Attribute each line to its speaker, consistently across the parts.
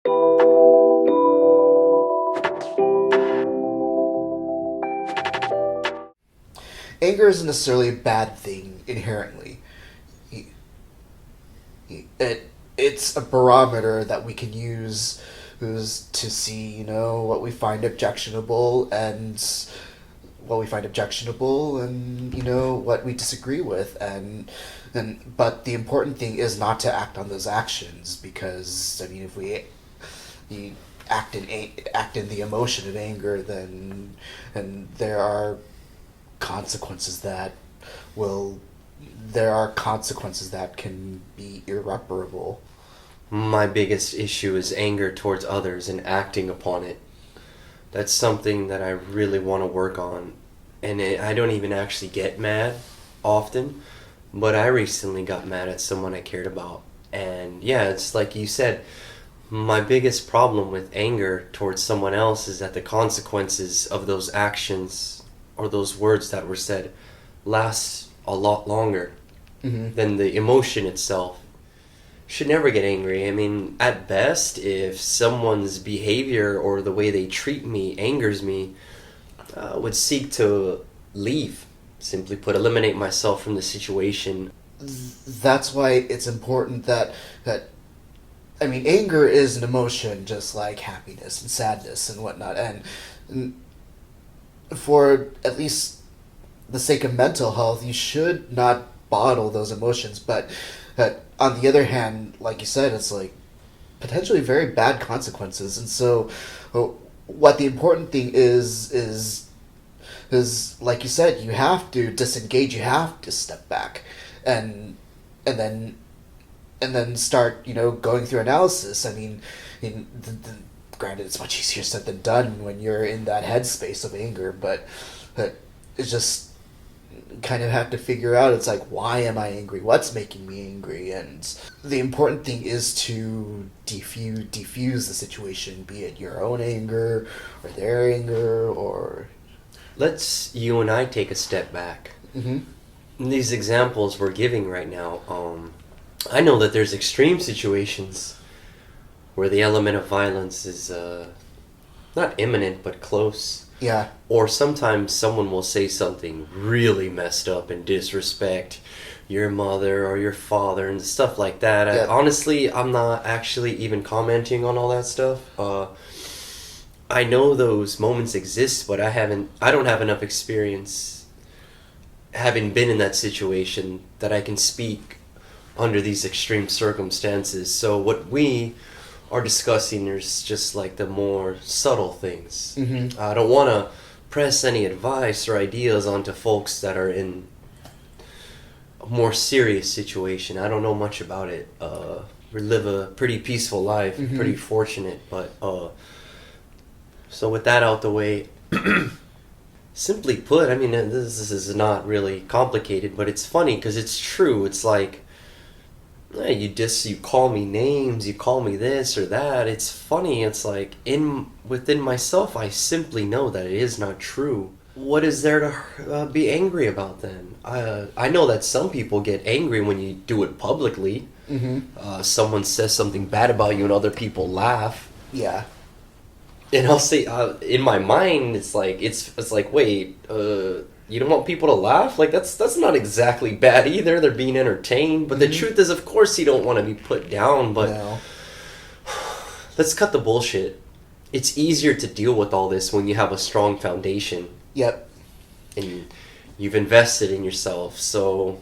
Speaker 1: Anger isn't necessarily a bad thing inherently. It's a barometer that we can use to see, what we find objectionable and what we disagree with, but the important thing is not to act on those actions, because I mean, if we act in the emotion of anger, then and consequences that will there are consequences that can be irreparable.
Speaker 2: My biggest issue is anger towards others and acting upon it. That's something that I really want to work on. And I don't even actually get mad often, but I recently got mad at someone I cared about. And yeah, it's like you said, my biggest problem with anger towards someone else is that the consequences of those actions or those words that were said last a lot longer than the emotion itself. Should never get angry. I mean, at best, if someone's behavior or the way they treat me angers me, would seek to leave. Simply put, eliminate myself from the situation.
Speaker 1: That's why it's important that I mean, anger is an emotion just like happiness and sadness and whatnot, and for at least the sake of mental health, you should not bottle those emotions. But on the other hand, like you said, it's like potentially very bad consequences. And so, what the important thing is like you said, you have to disengage. You have to step back, and then start going through analysis. I mean, granted, it's much easier said than done when you're in that headspace of anger, but it's just kind of have to figure out, it's like, why am I angry? What's making me angry? And the important thing is to defuse the situation, be it your own anger or their anger, or
Speaker 2: Let's you and I take a step back. These examples we're giving right now, I know that there's extreme situations where the element of violence is not imminent but close.
Speaker 1: yeah,
Speaker 2: Or sometimes someone will say something really messed up and disrespect your mother or your father and stuff like that.
Speaker 1: Yeah.
Speaker 2: Honestly, I'm not actually even commenting on all that stuff. I know those moments exist, but I don't have enough experience having been in that situation that I can speak under these extreme circumstances. So what we are discussing is just like the more subtle things. I don't want to press any advice or ideas onto folks that are in a more serious situation. I don't know much about it. We live a pretty peaceful life, pretty fortunate, but so with that out the way, simply put, I mean, this is not really complicated, but it's funny because it's true. It's like, you call me names, you call me this or that. It's funny. It's like within myself, I simply know that it is not true. What is there to be angry about then? I know that some people get angry when you do it publicly. Someone says something bad about you and other people laugh.
Speaker 1: yeah,
Speaker 2: And I'll say, in my mind, it's like wait, you don't want people to laugh? Like that's not exactly bad either. They're being entertained. But the truth is, of course, you don't want to be put down. But
Speaker 1: no.
Speaker 2: let's cut the bullshit. It's easier to deal with all this when you have a strong foundation
Speaker 1: Yep.
Speaker 2: and you've invested in yourself. So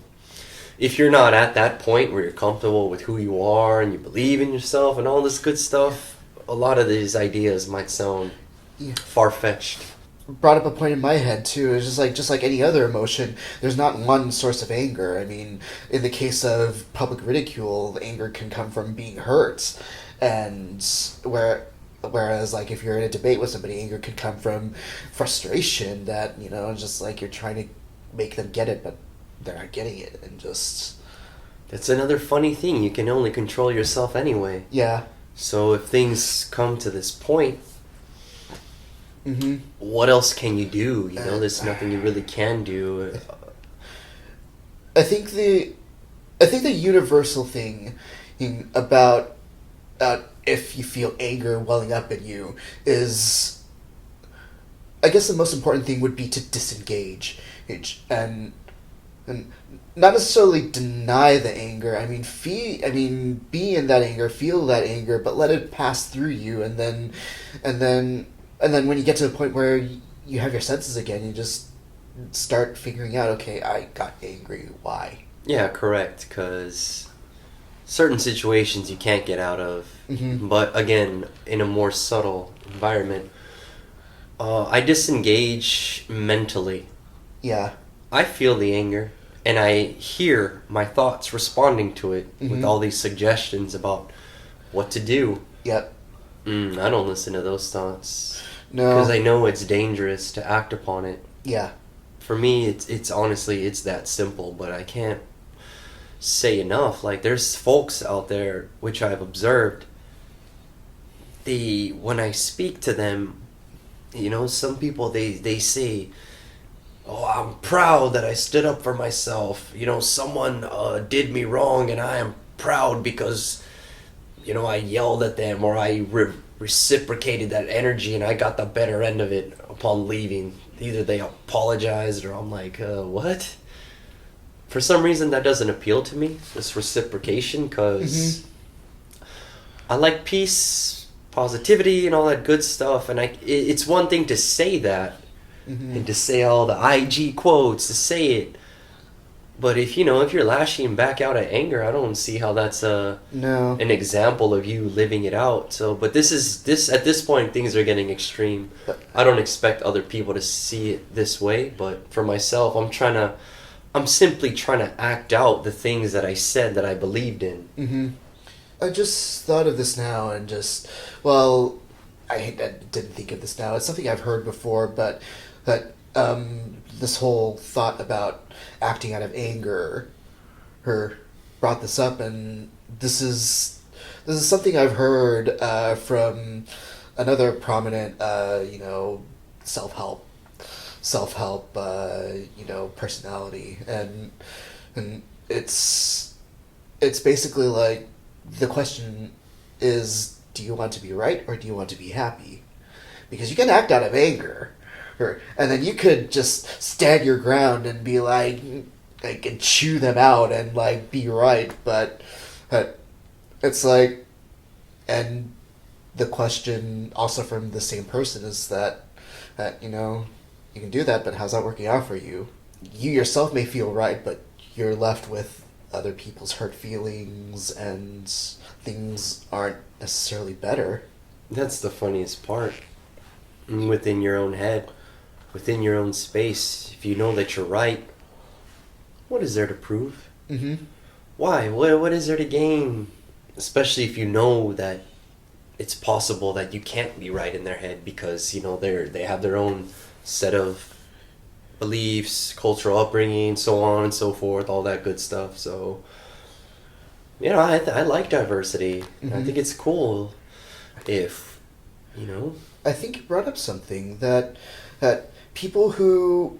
Speaker 2: if you're not at that point where you're comfortable with who you are and you believe in yourself and all this good stuff, a lot of these ideas might sound far-fetched.
Speaker 1: Brought up a point in my head too. It's just like any other emotion, there's not one source of anger. I mean, in the case of public ridicule, anger can come from being hurt, and whereas like if you're in a debate with somebody, anger can come from frustration that just like you're trying to make them get it, but they're not getting it, and just
Speaker 2: That's another funny thing. You can only control yourself anyway.
Speaker 1: yeah.
Speaker 2: So if things come to this point, what else can you do? There's nothing you really can do.
Speaker 1: I think the universal thing about if you feel anger welling up in you, is, I guess the most important thing would be to disengage, and not necessarily deny the anger. Be in that anger, feel that anger, but let it pass through you, and then when you get to the point where you have your senses again, you just start figuring out, okay, I got angry. Why?
Speaker 2: Yeah, correct. Because certain situations you can't get out of,
Speaker 1: Mm-hmm.
Speaker 2: but again, in a more subtle environment, I disengage mentally.
Speaker 1: Yeah.
Speaker 2: I feel the anger, and I hear my thoughts responding to it with
Speaker 1: Mhm.
Speaker 2: all these suggestions about what to do.
Speaker 1: Yep.
Speaker 2: I don't listen to those thoughts
Speaker 1: No.
Speaker 2: because I know it's dangerous to act upon it.
Speaker 1: Yeah.
Speaker 2: For me, it's honestly it's that simple, but I can't say enough. Like there's folks out there which I've observed. When I speak to them, some people they say, "Oh, I'm proud that I stood up for myself. Someone did me wrong, and I am proud because I yelled at them or I reciprocated that energy, and I got the better end of it upon leaving." Either they apologized, or I'm like, what? For some reason, that doesn't appeal to me. This reciprocation, because I like peace, positivity, and all that good stuff. And it's one thing to say that,
Speaker 1: Mm-hmm.
Speaker 2: and to say all the IG quotes, to say it. But if you're lashing back out at anger, I don't see how that's
Speaker 1: No.
Speaker 2: an example of you living it out. So, but this at this point, things are getting extreme.
Speaker 1: But,
Speaker 2: I don't expect other people to see it this way, but for myself, I'm simply trying to act out the things that I said that I believed in.
Speaker 1: mm-hmm. I just thought of this now, and well, I didn't think of this now. It's something I've heard before, but this whole thought about acting out of anger, her brought this up, and this is something I've heard from another prominent, self help personality, and it's basically like, the question is, do you want to be right or do you want to be happy? Because you can act out of anger, and then you could just stand your ground and be like and chew them out and like be right, but it's like, and the question also from the same person is that you can do that, but how's that working out for you? You yourself may feel right, but you're left with other people's hurt feelings, and things aren't necessarily better.
Speaker 2: That's the funniest part. Within your own head, within your own space, if you know that you're right, what is there to prove?
Speaker 1: Mm-hmm.
Speaker 2: Why? What is there to gain? Especially if you know that it's possible that you can't be right in their head, because they have their own set of beliefs, cultural upbringing, so on and so forth, all that good stuff. So I like diversity.
Speaker 1: Mm-hmm.
Speaker 2: I think it's cool if
Speaker 1: I think you brought up something that people who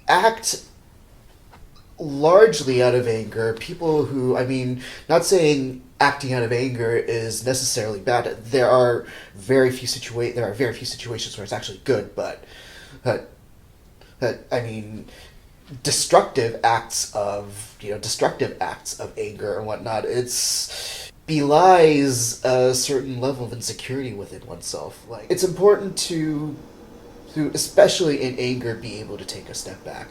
Speaker 1: act largely out of anger, people who, not saying acting out of anger is necessarily bad. There are very few situations where it's actually good, but destructive acts of anger and whatnot, it's belies a certain level of insecurity within oneself. Like, it's important to especially in anger, be able to take a step back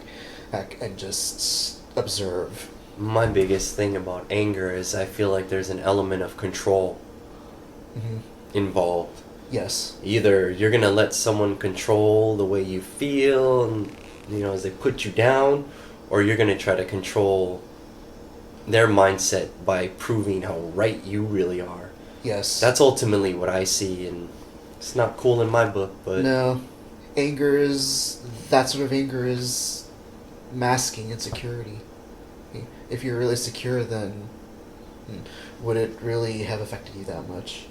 Speaker 1: and just observe.
Speaker 2: My biggest thing about anger is I feel like there's an element of control
Speaker 1: Mm-hmm.
Speaker 2: involved.
Speaker 1: Yes.
Speaker 2: Either you're gonna let someone control the way you feel, and as they put you down, or you're gonna try to control their mindset by proving how right you really are.
Speaker 1: Yes.
Speaker 2: That's ultimately what I see, and it's not cool in my book, but
Speaker 1: No. That sort of anger is masking insecurity. If you're really secure, then would it really have affected you that much?